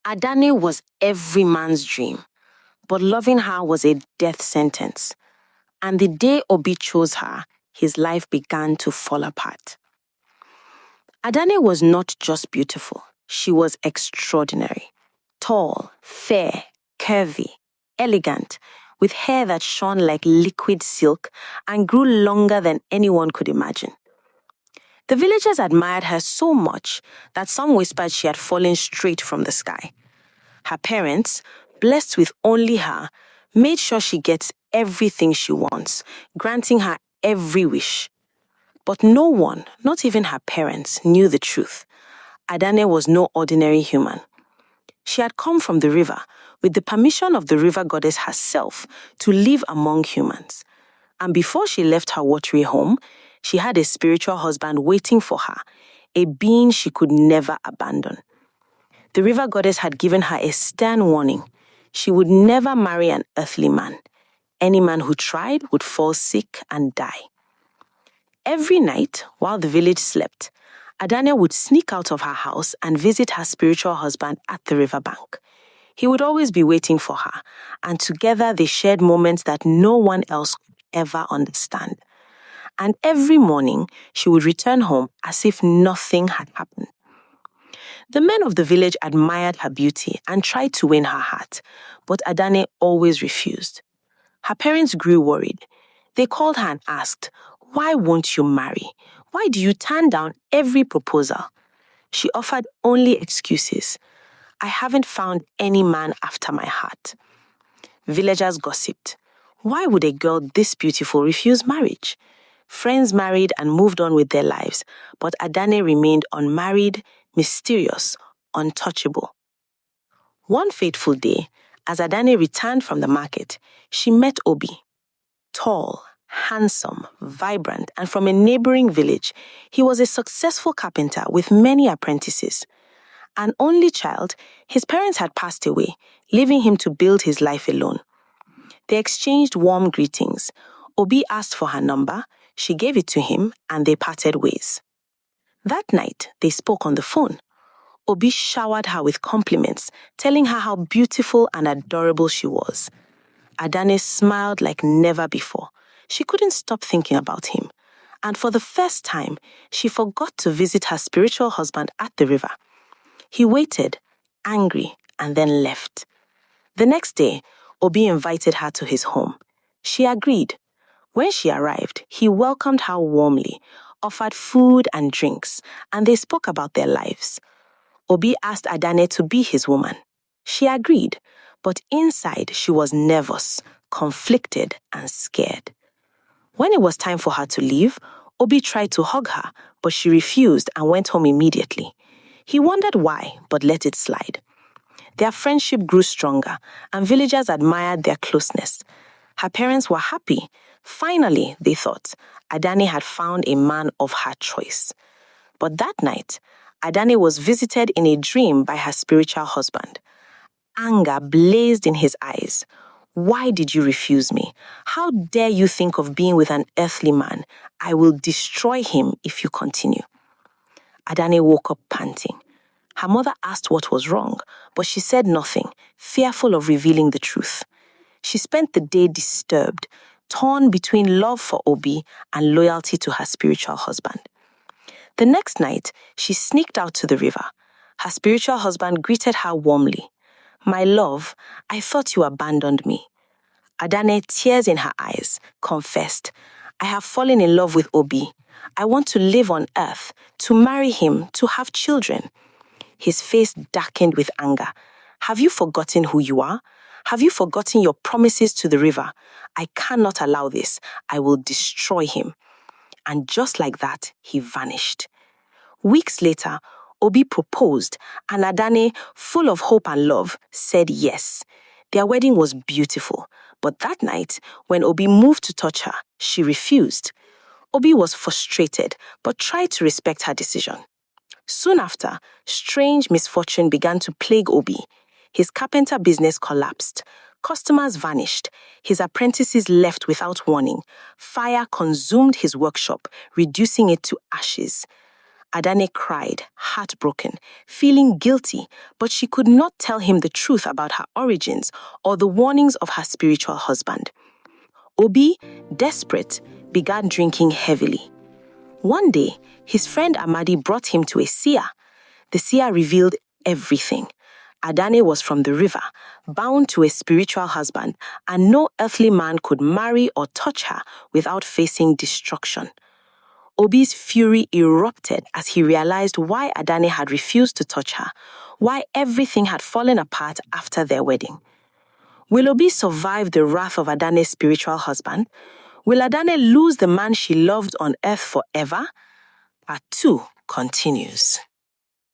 Adanne was every man's dream, but loving her was a death sentence. And the day Obi chose her, his life began to fall apart. Adanne was not just beautiful, she was extraordinary. Tall, fair, curvy, elegant, with hair that shone like liquid silk and grew longer than anyone could imagine. The villagers admired her so much that some whispered she had fallen straight from the sky. Her parents, blessed with only her, made sure she gets everything she wants, granting her every wish. But no one, not even her parents, knew the truth. Adanne was no ordinary human. She had come from the river with the permission of the river goddess herself to live among humans. And before she left her watery home, she had a spiritual husband waiting for her, a being she could never abandon. The river goddess had given her a stern warning. She would never marry an earthly man. Any man who tried would fall sick and die. Every night, while the village slept, Adanne would sneak out of her house and visit her spiritual husband at the riverbank. He would always be waiting for her, and together they shared moments that no one else could ever understand. And every morning, she would return home as if nothing had happened. The men of the village admired her beauty and tried to win her heart, but Adanne always refused. Her parents grew worried. They called her and asked, "Why won't you marry? Why do you turn down every proposal?" She offered only excuses. "I haven't found any man after my heart." Villagers gossiped. Why would a girl this beautiful refuse marriage? Friends married and moved on with their lives, but Adanne remained unmarried, mysterious, untouchable. One fateful day, as Adanne returned from the market, she met Obi. Tall, handsome, vibrant, and from a neighboring village, he was a successful carpenter with many apprentices. An only child, his parents had passed away, leaving him to build his life alone. They exchanged warm greetings. Obi asked for her number, she gave it to him, and they parted ways. That night, they spoke on the phone. Obi showered her with compliments, telling her how beautiful and adorable she was. Adanne smiled like never before. She couldn't stop thinking about him. And for the first time, she forgot to visit her spiritual husband at the river. He waited, angry, and then left. The next day, Obi invited her to his home. She agreed. When she arrived, he welcomed her warmly, offered food and drinks, and they spoke about their lives. Obi asked Adanne to be his woman. She agreed, but inside she was nervous, conflicted, and scared. When it was time for her to leave, Obi tried to hug her, but she refused and went home immediately. He wondered why, but let it slide. Their friendship grew stronger, and villagers admired their closeness. Her parents were happy. Finally, they thought, Adanne had found a man of her choice. But that night, Adanne was visited in a dream by her spiritual husband. Anger blazed in his eyes. "Why did you refuse me? How dare you think of being with an earthly man? I will destroy him if you continue." Adanne woke up panting. Her mother asked what was wrong, but she said nothing, fearful of revealing the truth. She spent the day disturbed, torn between love for Obi and loyalty to her spiritual husband. The next night, she sneaked out to the river. Her spiritual husband greeted her warmly. "My love, I thought you abandoned me." Adanne, tears in her eyes, confessed, "I have fallen in love with Obi. I want to live on earth, to marry him, to have children." His face darkened with anger. "Have you forgotten who you are? Have you forgotten your promises to the river? I cannot allow this. I will destroy him." And just like that, he vanished. Weeks later, Obi proposed, and Adanne, full of hope and love, said yes. Their wedding was beautiful, but that night, when Obi moved to touch her, she refused. Obi was frustrated, but tried to respect her decision. Soon after, strange misfortune began to plague Obi. His carpenter business collapsed. Customers vanished. His apprentices left without warning. Fire consumed his workshop, reducing it to ashes. Adanne cried, heartbroken, feeling guilty, but she could not tell him the truth about her origins or the warnings of her spiritual husband. Obi, desperate, began drinking heavily. One day, his friend Amadi brought him to a seer. The seer revealed everything. Adanne was from the river, bound to a spiritual husband, and no earthly man could marry or touch her without facing destruction. Obi's fury erupted as he realized why Adanne had refused to touch her, why everything had fallen apart after their wedding. Will Obi survive the wrath of Adanne's spiritual husband? Will Adanne lose the man she loved on earth forever? Part 2 continues.